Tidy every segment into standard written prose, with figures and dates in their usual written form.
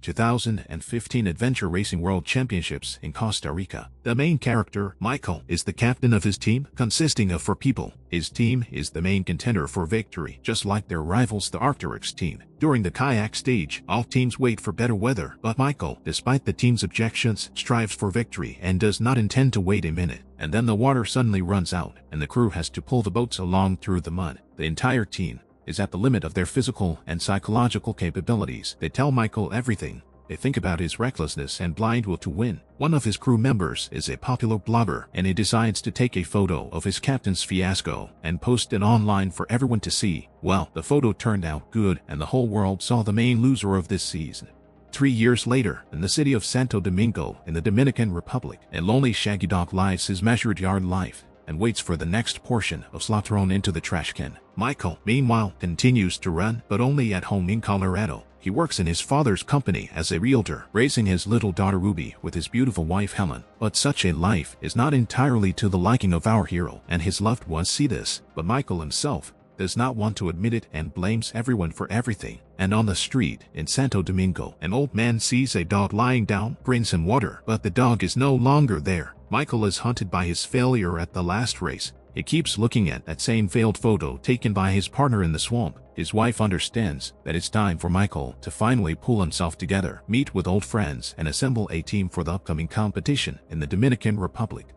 2015 Adventure Racing World Championships in Costa Rica. The main character, Michael, is the captain of his team, consisting of 4 people. His team is the main contender for victory, just like their rivals the Arc'teryx team. During the kayak stage, all teams wait for better weather, but Michael, despite the team's objections, strives for victory and does not intend to wait a minute. And then the water suddenly runs out, and the crew has to pull the boats along through the mud. The entire team is at the limit of their physical and psychological capabilities. They tell Michael everything. They think about his recklessness and blind will to win. One of his crew members is a popular blogger, and he decides to take a photo of his captain's fiasco and post it online for everyone to see. Well, the photo turned out good, and the whole world saw the main loser of this season. 3 years later, in the city of Santo Domingo in the Dominican Republic, a lonely shaggy dog lives his measured yard life and waits for the next portion of slop thrown into the trash can. Michael, meanwhile, continues to run, but only at home in Colorado. He works in his father's company as a realtor, raising his little daughter Ruby with his beautiful wife Helen. But such a life is not entirely to the liking of our hero, and his loved ones see this. But Michael himself does not want to admit it and blames everyone for everything. And on the street in Santo Domingo, an old man sees a dog lying down, brings him water, but the dog is no longer there. Michael is haunted by his failure at the last race. He keeps looking at that same failed photo taken by his partner in the swamp. His wife understands that it's time for Michael to finally pull himself together, meet with old friends, and assemble a team for the upcoming competition in the Dominican Republic.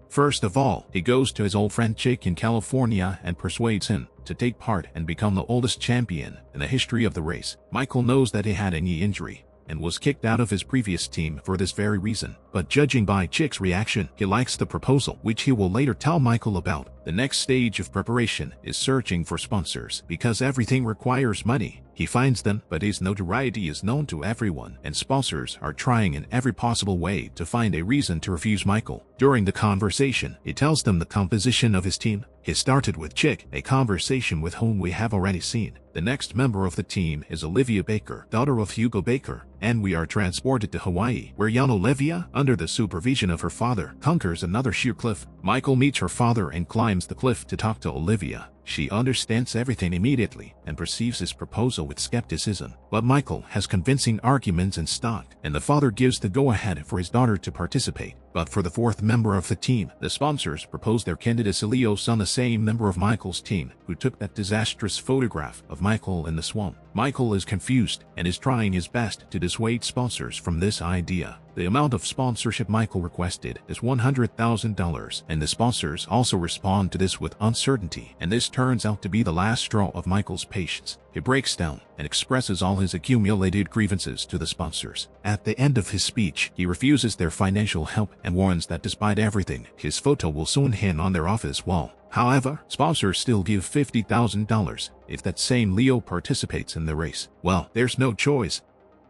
First of all, he goes to his old friend Chick in California and persuades him to take part and become the oldest champion in the history of the race. Michael knows that he had a knee injury and was kicked out of his previous team for this very reason. But judging by Chick's reaction, he likes the proposal, which he will later tell Michael about. The next stage of preparation is searching for sponsors, because everything requires money. He finds them, but his notoriety is known to everyone, and sponsors are trying in every possible way to find a reason to refuse Michael. During the conversation, he tells them the composition of his team. He started with Chick, a conversation with whom we have already seen. The next member of the team is Olivia Baker, daughter of Hugo Baker, and we are transported to Hawaii, where young Olivia, under the supervision of her father, conquers another sheer cliff. Michael meets her father and climbs the cliff to talk to Olivia. She understands everything immediately and perceives his proposal with skepticism. But Michael has convincing arguments in stock, and the father gives the go-ahead for his daughter to participate. But for the 4th member of the team, the sponsors propose their candidate Leo Son, the same member of Michael's team who took that disastrous photograph of Michael in the swamp. Michael is confused and is trying his best to dissuade sponsors from this idea. The amount of sponsorship Michael requested is $100,000, and the sponsors also respond to this with uncertainty, and this turns out to be the last straw of Michael's patience. He breaks down and expresses all his accumulated grievances to the sponsors. At the end of his speech, he refuses their financial help and warns that despite everything, his photo will soon hang on their office wall. However, sponsors still give $50,000 if that same Leo participates in the race. Well, there's no choice.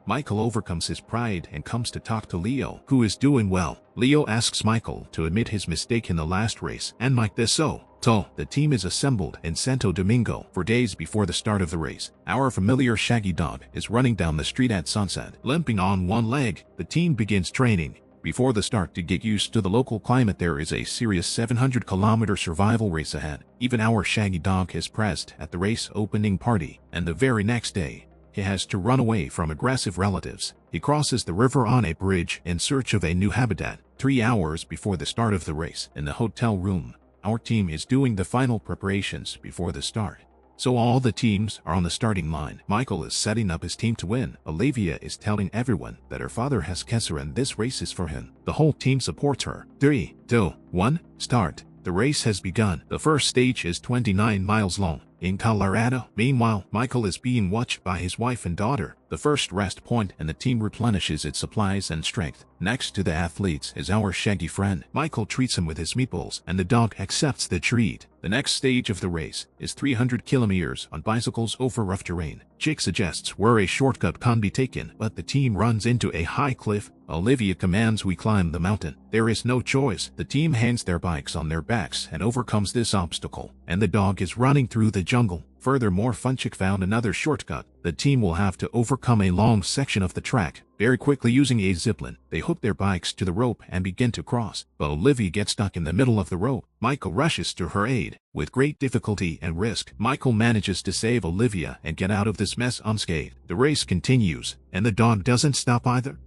Michael overcomes his pride and comes to talk to Leo, who is doing well. Leo asks Michael to admit his mistake in the last race, and Mike does so. So, the team is assembled in Santo Domingo for days before the start of the race. Our familiar shaggy dog is running down the street at sunset, limping on one leg. The team begins training. Before the start, to get used to the local climate, there is a serious 700-kilometer survival race ahead. Even our shaggy dog is present at the race opening party, and the very next day, he has to run away from aggressive relatives. He crosses the river on a bridge in search of a new habitat. 3 hours before the start of the race, in the hotel room, our team is doing the final preparations before the start. So all the teams are on the starting line. Michael is setting up his team to win. Olivia is telling everyone that her father has cancer and this race is for him. The whole team supports her. 3, 2, 1, start. The race has begun. The first stage is 29 miles long. In Colorado, meanwhile, Michael is being watched by his wife and daughter. The first rest point, and the team replenishes its supplies and strength. Next to the athletes is our shaggy friend. Michael treats him with his meatballs, and the dog accepts the treat. The next stage of the race is 300 kilometers on bicycles over rough terrain. Chick suggests where a shortcut can be taken, but the team runs into a high cliff. Olivia commands we climb the mountain. There is no choice. The team hangs their bikes on their backs and overcomes this obstacle, and the dog is running through the jungle. Furthermore, Funchik found another shortcut. The team will have to overcome a long section of the track. Very quickly, using a zipline, they hook their bikes to the rope and begin to cross. But Olivia gets stuck in the middle of the rope. Michael rushes to her aid. With great difficulty and risk, Michael manages to save Olivia and get out of this mess unscathed. The race continues, and the dog doesn't stop either.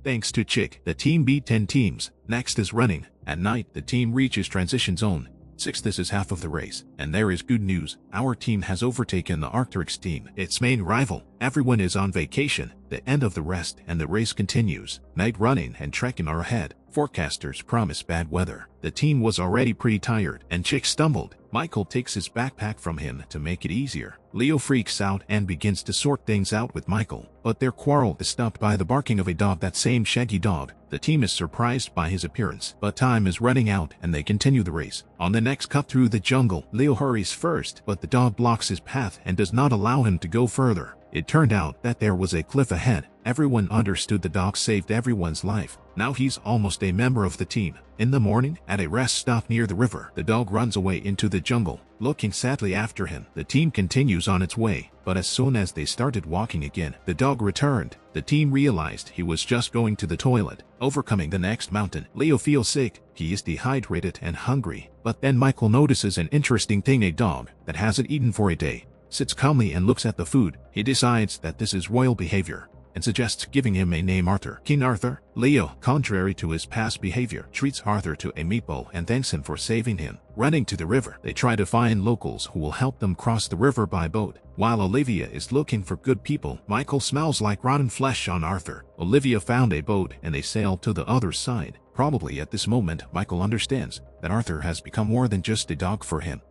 Thanks to Chick, the team beat 10 teams. Next is running. At night, the team reaches transition zone 6. This is half of the race, and there is good news. Our team has overtaken the Arc'teryx team, its main rival. Everyone is on vacation, the end of the rest, and the race continues. Night running and trekking are ahead. Forecasters promise bad weather. The team was already pretty tired, and Chick stumbled. Michael takes his backpack from him to make it easier. Leo freaks out and begins to sort things out with Michael, but their quarrel is stopped by the barking of a dog, that same Shaggy dog. The team is surprised by his appearance, but time is running out and they continue the race. On the next cut through the jungle, Leo hurries first, but the dog blocks his path and does not allow him to go further. It turned out that there was a cliff ahead. Everyone understood the dog saved everyone's life. Now he's almost a member of the team. In the morning, at a rest stop near the river, the dog runs away into the jungle, looking sadly after him. The team continues on its way, but as soon as they started walking again, the dog returned. The team realized he was just going to the toilet. Overcoming the next mountain, Leo feels sick. He is dehydrated and hungry. But then Michael notices an interesting thing. A dog that hasn't eaten for a day sits calmly and looks at the food. He decides that this is royal behavior and suggests giving him a name, Arthur. King Arthur. Leo, contrary to his past behavior, treats Arthur to a meatball and thanks him for saving him. Running to the river, they try to find locals who will help them cross the river by boat. While Olivia is looking for good people, Michael smells like rotten flesh on Arthur. Olivia found a boat and they sail to the other side. Probably at this moment, Michael understands that Arthur has become more than just a dog for him.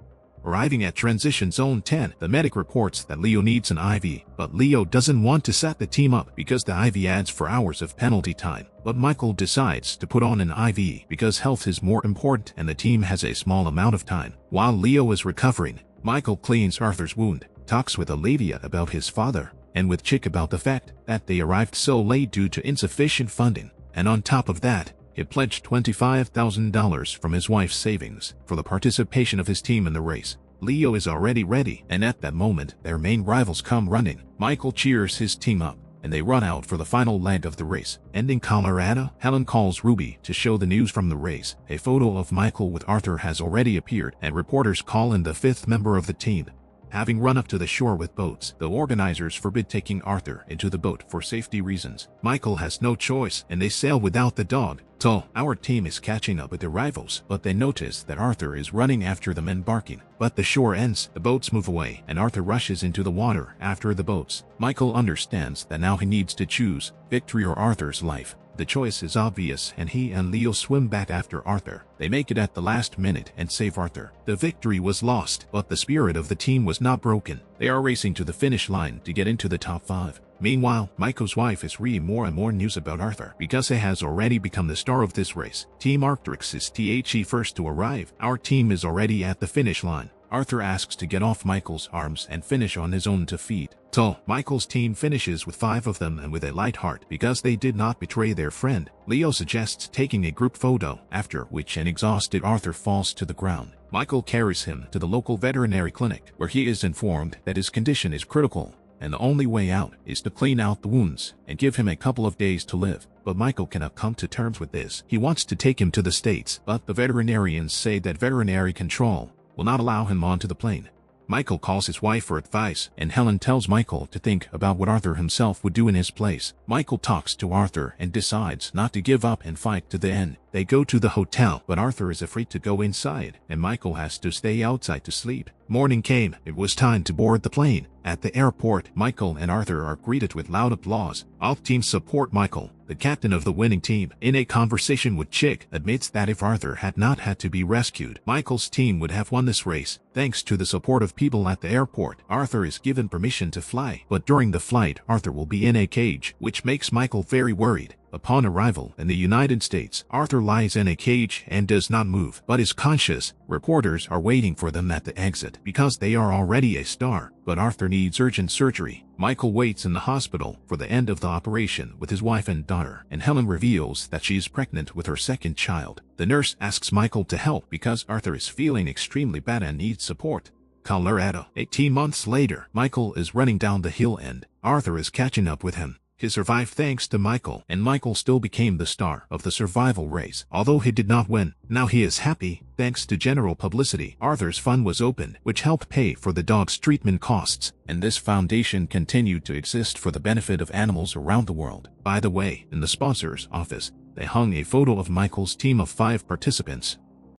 Arriving at Transition Zone 10, the medic reports that Leo needs an IV, but Leo doesn't want to set the team up because the IV adds 4 hours of penalty time. But Michael decides to put on an IV because health is more important and the team has a small amount of time. While Leo is recovering, Michael cleans Arthur's wound, talks with Olivia about his father, and with Chick about the fact that they arrived so late due to insufficient funding. And on top of that, he pledged $25,000 from his wife's savings for the participation of his team in the race. Leo is already ready, and at that moment, their main rivals come running. Michael cheers his team up, and they run out for the final leg of the race. Ending Colorado, Helen calls Ruby to show the news from the race. A photo of Michael with Arthur has already appeared, and reporters call in the 5th member of the team. Having run up to the shore with boats, the organizers forbid taking Arthur into the boat for safety reasons. Michael has no choice, and they sail without the dog. So, our team is catching up with their rivals, but they notice that Arthur is running after them and barking. But the shore ends, the boats move away, and Arthur rushes into the water after the boats. Michael understands that now he needs to choose victory or Arthur's life. The choice is obvious, and he and Leo swim back after Arthur. They make it at the last minute and save Arthur. The victory was lost, but the spirit of the team was not broken. They are racing to the finish line to get into the top 5. Meanwhile, Michael's wife is reading more and more news about Arthur because he has already become the star of this race. Team Arc'teryx is the first to arrive. Our team is already at the finish line. Arthur asks to get off Michael's arms and finish on his own 2 feet. So, Michael's team finishes with 5 of them and with a light heart because they did not betray their friend. Leo suggests taking a group photo, after which an exhausted Arthur falls to the ground. Michael carries him to the local veterinary clinic, where he is informed that his condition is critical, and the only way out is to clean out the wounds and give him a couple of days to live. But Michael cannot come to terms with this. He wants to take him to the States, but the veterinarians say that veterinary control will not allow him onto the plane. Michael calls his wife for advice, and Helen tells Michael to think about what Arthur himself would do in his place. Michael talks to Arthur and decides not to give up and fight to the end. They go to the hotel, but Arthur is afraid to go inside, and Michael has to stay outside to sleep. Morning came. It was time to board the plane. At the airport, Michael and Arthur are greeted with loud applause. All teams support Michael, the captain of the winning team. In a conversation with Chick, admits that if Arthur had not had to be rescued, Michael's team would have won this race. Thanks to the support of people at the airport, Arthur is given permission to fly. But during the flight, Arthur will be in a cage, which makes Michael very worried. Upon arrival in the United States, Arthur lies in a cage and does not move, but is conscious. Reporters are waiting for them at the exit because they are already a star, but Arthur needs urgent surgery. Michael waits in the hospital for the end of the operation with his wife and daughter, and Helen reveals that she is pregnant with her 2nd child. The nurse asks Michael to help because Arthur is feeling extremely bad and needs support. Colorado. 18 months later, Michael is running down the hill and Arthur is catching up with him. He survived thanks to Michael, and Michael still became the star of the survival race. Although he did not win, now he is happy. Thanks to general publicity, Arthur's fund was opened, which helped pay for the dog's treatment costs, and this foundation continued to exist for the benefit of animals around the world. By the way, in the sponsor's office, they hung a photo of Michael's team of 5 participants,